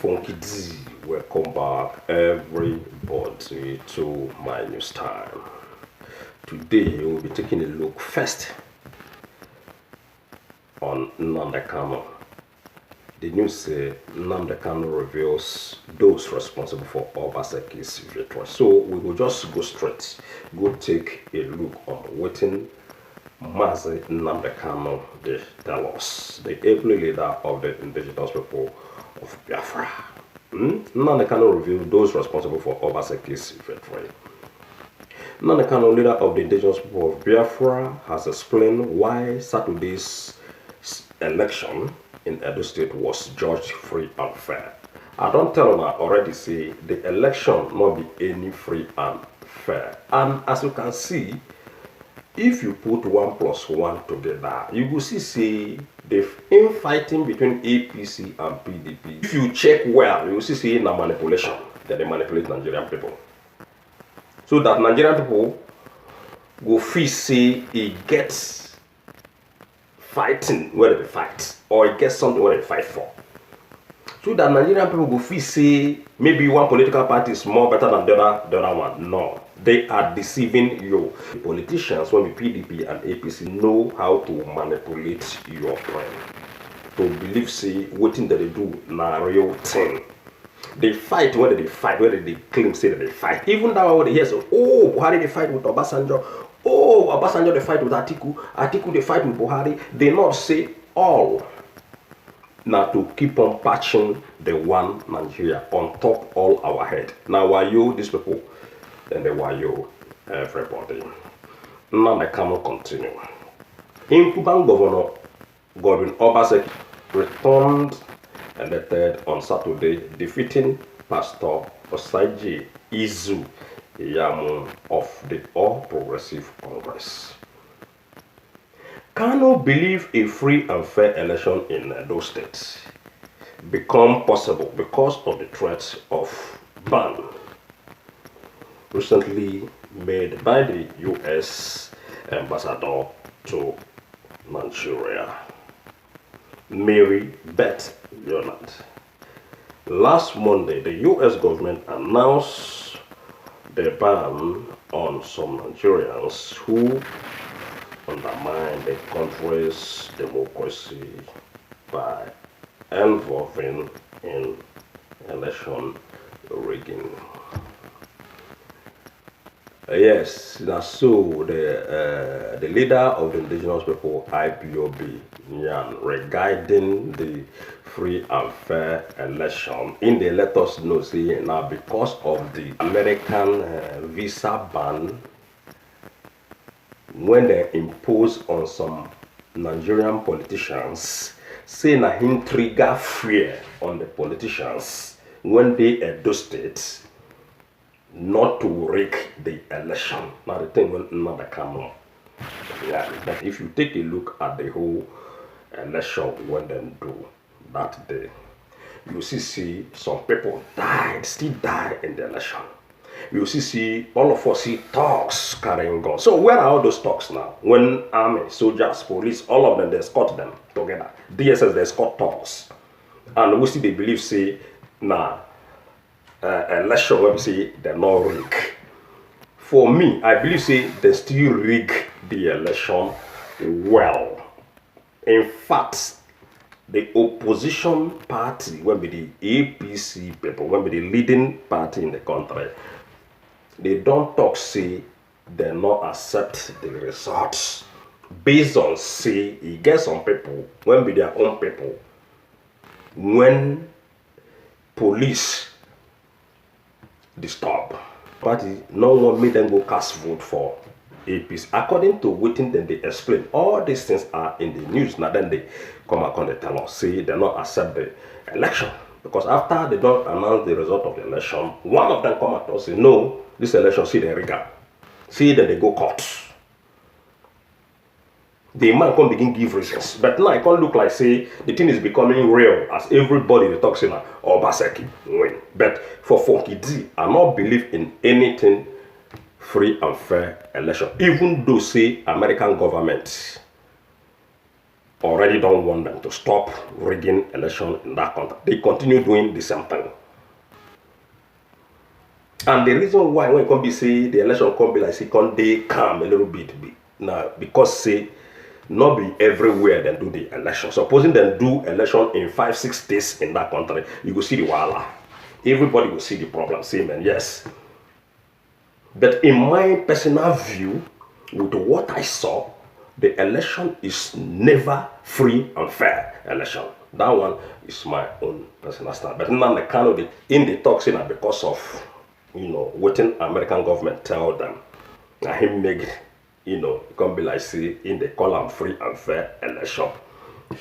Funky D, welcome back everybody to my news time. Today we'll be taking a look first on Nnamdi Kanu. The news says Nnamdi Kanu reveals those responsible for Obaseki's victory. So we will just go straight, go take a look on what Mazi Nnamdi Kanu they tell us, the able leader of the indigenous people of Biafra. Nnamdi Kanu revealed those responsible for Obaseki's victory. Nnamdi Kanu, leader of the indigenous people of Biafra, has explained why Saturday's election in Edo State was judged free and fair. I don't tell them I already say the election not be any free and fair. And as you can see, if you put 1 plus 1 together, you will see the infighting between APC and PDP. If you check well, you will see na manipulation that they manipulate Nigerian people. So that Nigerian people go feel say it gets fighting where they fight, or it gets something where they fight for. So that Nigerian people go feel say maybe one political party is more better than the other one. No. They are deceiving you. The politicians, when the PDP and APC, know how to manipulate your brain. To believe, say, what that they do, na real thing. They fight when they fight, whether they claim, say that they fight. Even that one, they hear, so, oh, Buhari, they fight with Obasanjo. Oh, Obasanjo, they fight with Atiku. Atiku, they fight with Buhari. They not say all. Now to keep on patching the one Nigeria on top all our head. Now, why you, these people, then they were you, everybody. Now I cannot continue. Incumbent Governor Godwin Obaseki returned elected on Saturday, defeating Pastor Osaji Izu Yamu of the All Progressive Congress. Kanu believe a free and fair election in those states become possible because of the threat of ban recently made by the U.S. ambassador to Nigeria, Mary Beth Leonard. Last Monday, the U.S. government announced the ban on some Nigerians who undermine the country's democracy by involving in election rigging. Yes, that's so. The leader of the indigenous people, IPOB, Nyan, regarding the free and fair election, they let us know, see, now because of the American visa ban, when they impose on some Nigerian politicians, say na him trigger fear on the politicians when they Edo State not to rig the election. Now the thing will not come. Yeah, but if you take a look at the whole election when they do that day, you see some people died, still die in the election. You see all of us see talks carrying guns. So where are all those talks now? When army, soldiers, police, all of them, they escort them together. DSS, they escort talks. And we see they believe, say, nah, election where we say they're not rig. For me, I believe say they still rig the election well. In fact, the opposition party, when be the APC people, when be the leading party in the country, they don't talk say they not accept the results based on say you get some people when be their own people when police disturb party, no one made them go cast vote for APC. According to waiting, then they explain all these things are in the news. Now then they come out and they tell us say they not accept the election because after they don't announce the result of the election, one of them come out and say no, this election see they rigor, see that they go court. The man can't begin give reasons, but now it can't look like say the thing is becoming real as everybody they talk say now Obaseki win. But for Funky D, I not believe in anything free and fair election, even though say American government already don't want them to stop rigging election in that country. They continue doing the same thing. And the reason why when it can be say the election can be like say can they calm a little bit now because say not be everywhere they do the election. Supposing they do election in 5-6 states in that country, you will see the wala. Everybody will see the problem. Same and yes. But in my personal view, with what I saw, the election is never free and fair election. That one is my own personal stand. But now the Kanu in the talks in because of what American government tell them. And him make it can be like say in the column free and fair election.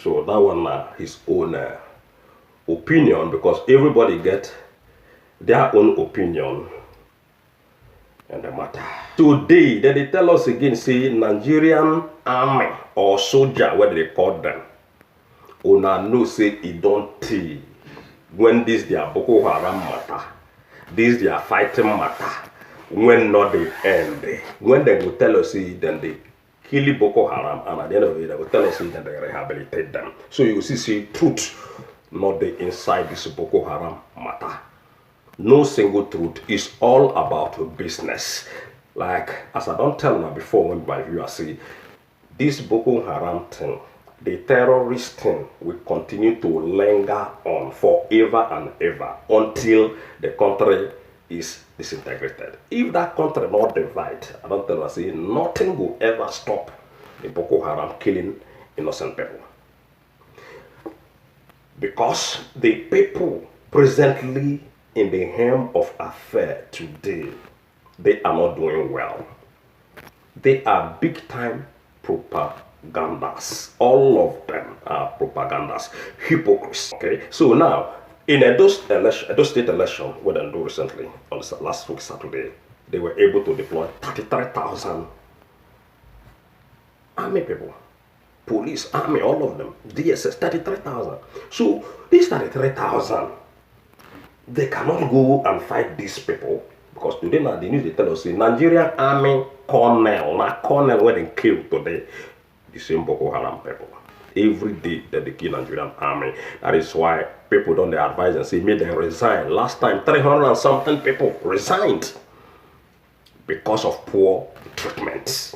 So that one his own opinion because everybody get their own opinion and the matter. Today, then they tell us again, say Nigerian army or soldier, what they call them. Una know say it don't tell when this their Boko Haram matter, this their fighting matter, when not they end. When they will tell us say then they kill Boko Haram and at the end of it they will tell us say then they rehabilitate them. So you see truth not the inside this Boko Haram matter. No single truth is all about business. Like as I don't tell now before when my viewers say this Boko Haram thing, the terrorist thing will continue to linger on forever and ever until the country is disintegrated. If that country not divide, I don't tell you, say nothing will ever stop the Boko Haram killing innocent people. Because the people presently in the helm of affair today, they are not doing well. They are big time propagandas. All of them are propagandas, hypocrites. Okay, so now in Edo State election, what they do recently on the last week Saturday, they were able to deploy 33,000 army people, police, army, all of them, DSS, 33,000. So these 33,000. They cannot go and fight these people because today now the news they tell us the Nigerian army colonel, where they killed today the same Boko Haram people. Every day that they kill Nigerian army. That is why people don't advise and say make them resign. Last time 300 and something people resigned because of poor treatment.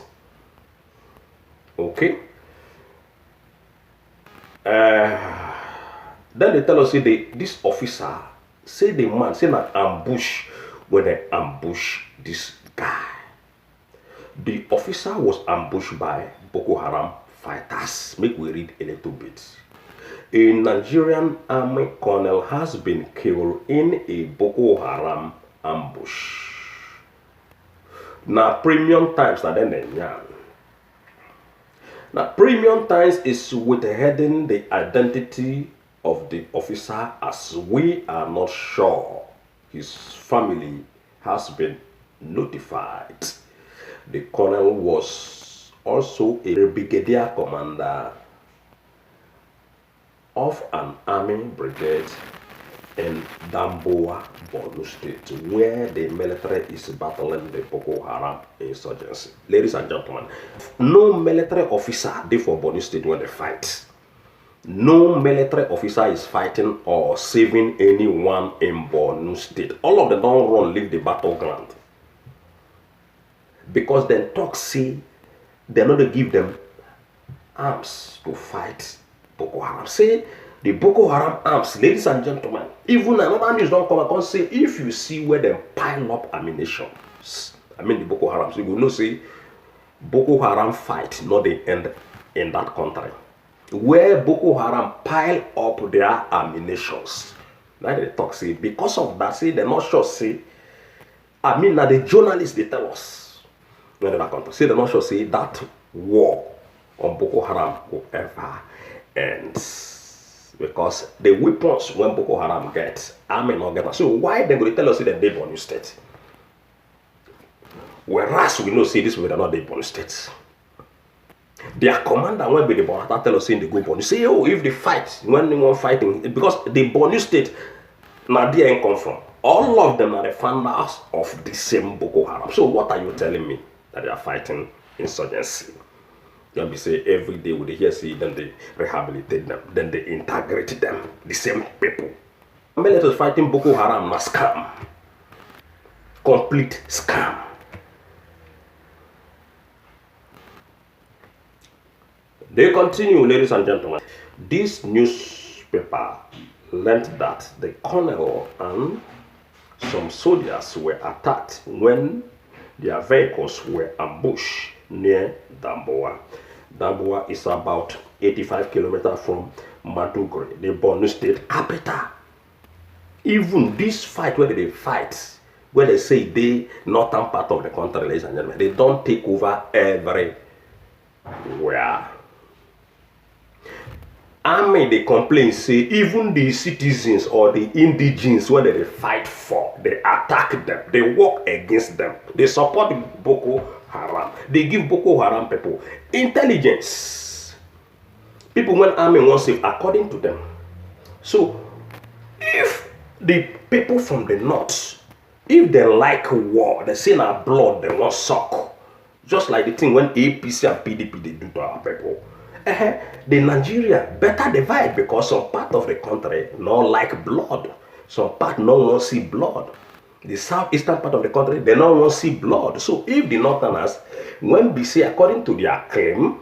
Okay. Then they tell us say this officer. Say the man, say an ambush when they ambush this guy. The officer was ambushed by Boko Haram fighters. Make we read a little bit. A Nigerian army colonel has been killed in a Boko Haram ambush. Now premium times are then Now premium times is withholding the identity of the officer as we are not sure. His family has been notified. The colonel was also a brigadier commander of an army brigade in Damboa, Borno State, where the military is battling the Boko Haram insurgency. Ladies and gentlemen, no military officer there for Borno State when they fight. No military officer is fighting or saving anyone in Borno State. All of them don't run, leave the battleground. Because then talk say they're not to give them arms to fight Boko Haram. Say the Boko Haram arms, ladies and gentlemen, even another news don't come and say if you see where they pile up ammunition, I mean the Boko Haram, so you will know say Boko Haram fight not the end in that country. Where Boko Haram pile up their ammunitions. Now they talk say because of that, say they're not sure say I mean now the journalists they tell us when they're country, say they're not sure say that war on Boko Haram will ever end. Because the weapons when Boko Haram gets, army not get. So why they going to tell us that they Borno State? Whereas we know say this way they're not the Borno State. Their commander when be the Borno tell us saying they go Borno. Say oh if they fight when they want fighting because the Borno State now they ain't come from. All of them are the founders of the same Boko Haram. So what are you telling me that they are fighting insurgency? Then we say every day with the hear say, then they rehabilitate them, then they integrate them, the same people. Let us fighting Boko Haram na scam. Complete scam. They continue, ladies and gentlemen. This newspaper learned that the colonel and some soldiers were attacked when their vehicles were ambushed near Damboa. Damboa is about 85 kilometers from Maiduguri, the Borno state capital. Even this fight where they fight, where they say the northern part of the country, ladies and gentlemen, they don't take over everywhere. Army, they complain, say even the citizens or the indigenes, when they fight for, they attack them, they work against them, they support Boko Haram, they give Boko Haram people intelligence. People when army wants it according to them. So if the people from the north, if they like war, they say now blood, they want suck. Just like the thing when APC and PDP they do to our people. The Nigeria better divide because some part of the country not like blood. Some part no want see blood. The southeastern part of the country, they don't want see blood. So if the northerners, when we say according to their claim,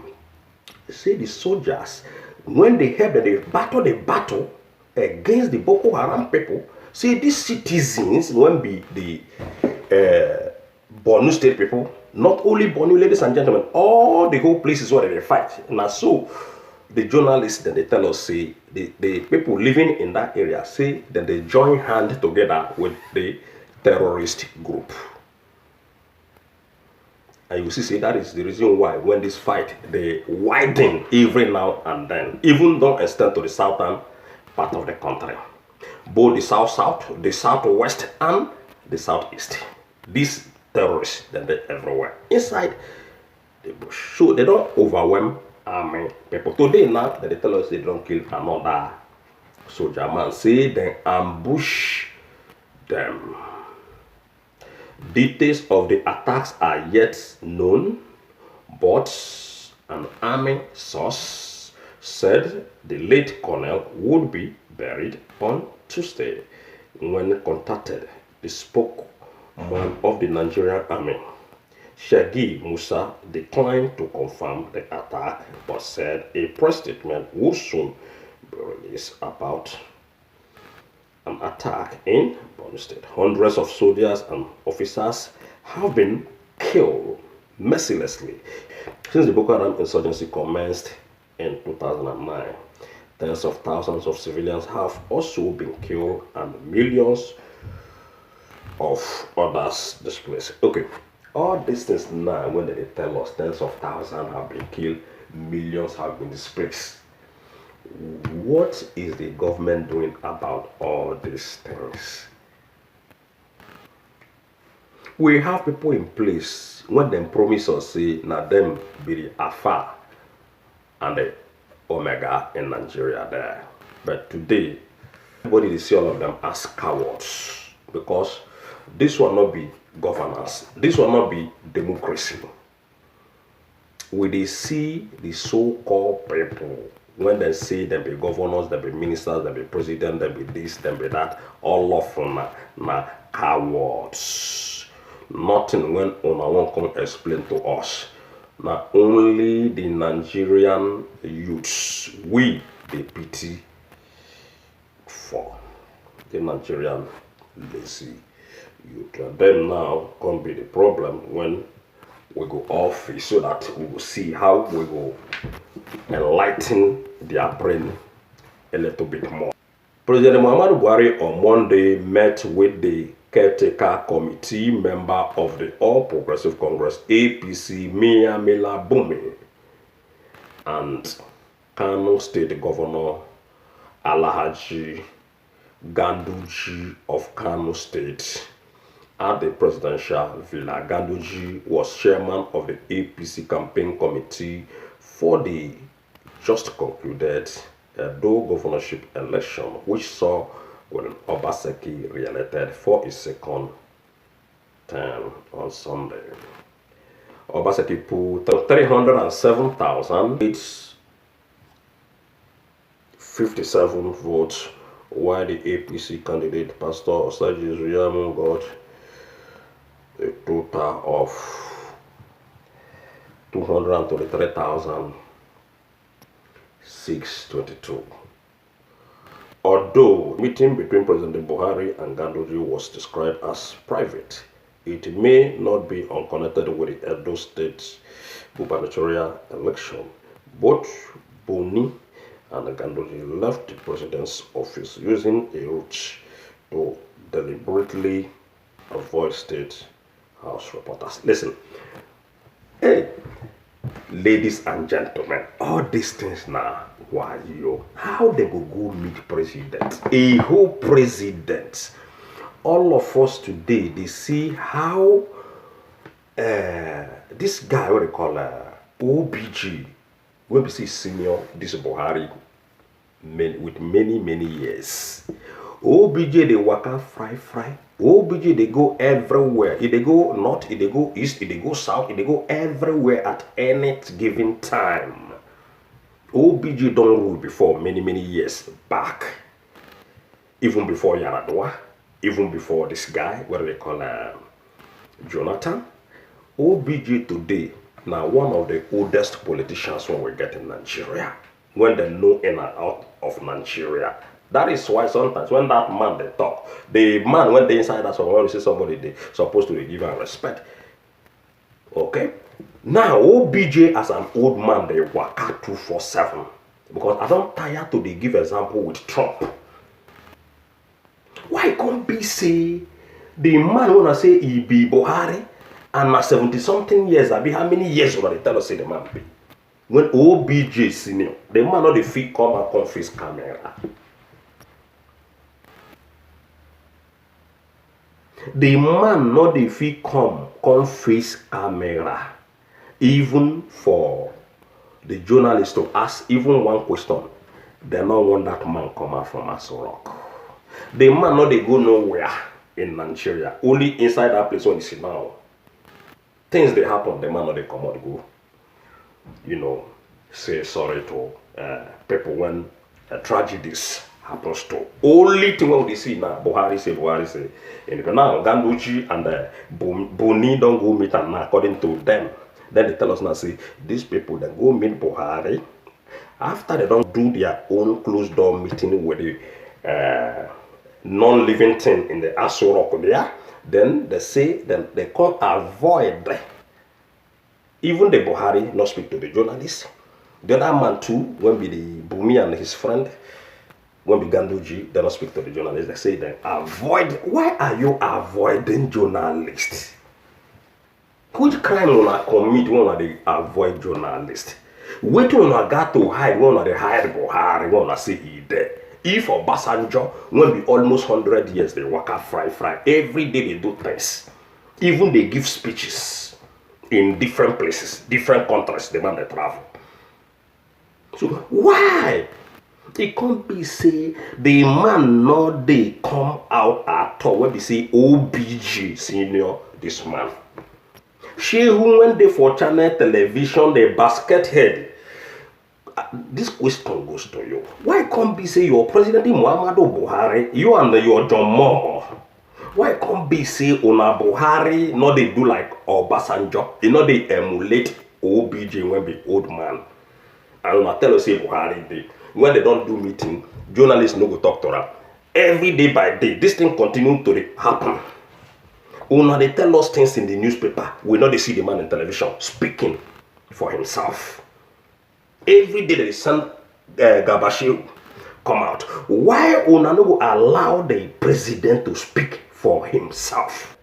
say the soldiers, when they help them, they battle against the Boko Haram people. See these citizens, when be the Borno state people, not only Borno, ladies and gentlemen, all the whole places where they fight. Now, so the journalists then they tell us, say the people living in that area say that they join hand together with the terrorist group. And you see, that is the reason why when this fight they widen every now and then, even don't extend to the southern part of the country, both the south, the southwest, and the southeast. These terrorists, then they everywhere inside the bush, so they don't overwhelm army people. Today now that they tell us they don't kill another soldier man, say they ambush them. Details of the attacks are yet known, but an army source said the late colonel would be buried on Tuesday. When contacted, the spokesman of the Nigerian army, Shagi Musa, declined to confirm the attack, but said a press statement would soon be released about an attack in Borno State. Hundreds of soldiers and officers have been killed mercilessly since the Boko Haram insurgency commenced in 2009. Tens of thousands of civilians have also been killed and millions of others displaced. Okay, all these things now, when they tell us tens of thousands have been killed, millions have been displaced, what is the government doing about all these things? We have people in place when they promise us, say, now them be the Alpha and the Omega in Nigeria there. But today, everybody see all of them as cowards, because this will not be governance, this will not be democracy. We they see the so-called people, when they say them be governors, them be ministers, them be president, them be this, them be that, all of them na cowards. Nothing when una won't come explain to us. Now only the Nigerian youths we the pity for, the Nigerian lazy youth. And then now come be the problem when we go off, so that we will see how we go enlighten their brain a little bit more. President Muhammadu Buhari on Monday met with the caretaker committee member of the All Progressive Congress APC Mila Bumi and Kanu State Governor Alhaji Ganduji of Kanu State at the presidential villa. Ganduji was chairman of the APC campaign committee for the just concluded Edo governorship election, which saw when Obaseki re-elected for his second term on Sunday. Obaseki put 307,857 votes, while the APC candidate, Pastor Osaji Zuyamu, got a total of 223,622. Although meeting between President Buhari and Gandoji was described as private, it may not be unconnected with the Edo State gubernatorial election. Both Boni and Gandoji left the president's office using a route to deliberately avoid state house reporters. Listen, hey, ladies and gentlemen, all these things now, why you? How they go meet president? A whole president. All of us today, they see how this guy, what they call OBG, when we see senior, this Buhari, with many years. OBJ, they work out fry. OBJ, they go everywhere. If they go north, if they go east, if they go south, if they go everywhere at any given time. OBJ don't rule before many years back. Even before Yaradua, even before this guy, what do they call Jonathan. OBJ today, now one of the oldest politicians when we get in Nigeria. When they know in and out of Nigeria. That is why sometimes when that man they talk, the man when they inside that when you see somebody they supposed to give her respect. Okay? Now OBJ as an old man they work out 247. Because I don't tire to they give example with Trump. Why can't be say the man wanna say he be Buhari and na 70 something years, I be how many years already tell us say the man be? When OBJ senior, the man not the fit come and confess camera. The man not the fit come face camera. Even for the journalist to ask even one question, they not want that man come out from Aso Rock. The man not they go nowhere in Nigeria. Only inside that place when you see now. Things they happen, the man not they come out go. You know, say sorry to people when tragedies happens to. Only thing what they see now, Buhari say. And now Ganduchi and Boni don't go meet and according to them. Then they tell us now, say, these people that go meet Buhari, after they don't do their own closed door meeting with the non-living thing in the Aso Rock there, then they say then they can't avoid even the Buhari not speak to the journalists. The other man too, when be the Bumi and his friend, when be Ganduji, they not speak to the journalists. They say then avoid. Why are you avoiding journalists? Which crime will I commit when they avoid journalists? Wait till I got to hide when they hide Buhari, when I say he there. If Obasanjo, when be almost 100 years, they work out fry. Every day they do things. Even they give speeches in different places, different countries, the man they travel. So why? It can't be say the man not they come out at all when they say OBG senior this man. She who when they for channel television the basket head. This question goes to you. Why can't be say your president Muhammadu Buhari, you and your John Momo? Why can't be say Ona Buhari not they do like Obasanjo? They not they emulate OBJ when be old man. And I tell us say Buhari they when they don't do meeting, journalists no go talk to them. Every day by day, this thing continue to happen. Una they tell us things in the newspaper. We know they see the man in television speaking for himself. Every day they send Gabashiru come out. Why una no go allow the president to speak for himself?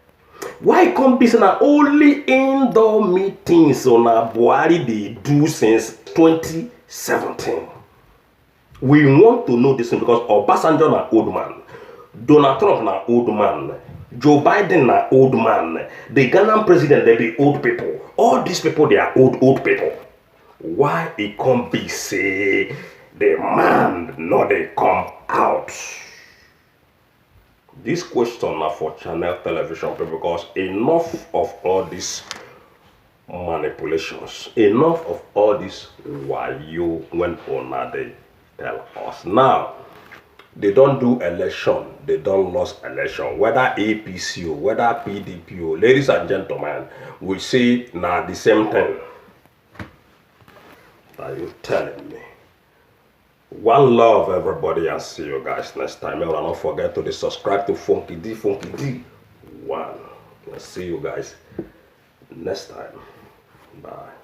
Why come be na only indoor meetings on Buhari they do since 2017? We want to know this because Obasanjo na old man, Donald Trump na old man, Joe Biden na old man, the Ghanaian president they be old people. All these people they are old people. Why it can't be say the man not they come out? This question now for channel television people because enough of all this manipulations. Enough of all this wayo when una they tell us. Now, they don't do election, they don't lose election, whether APC or whether PDP or, ladies and gentlemen, we say now the same thing. Are you telling me? One love, everybody, and see you guys next time. Remember, don't forget to subscribe to Funky D. One. I'll see you guys next time. Bye.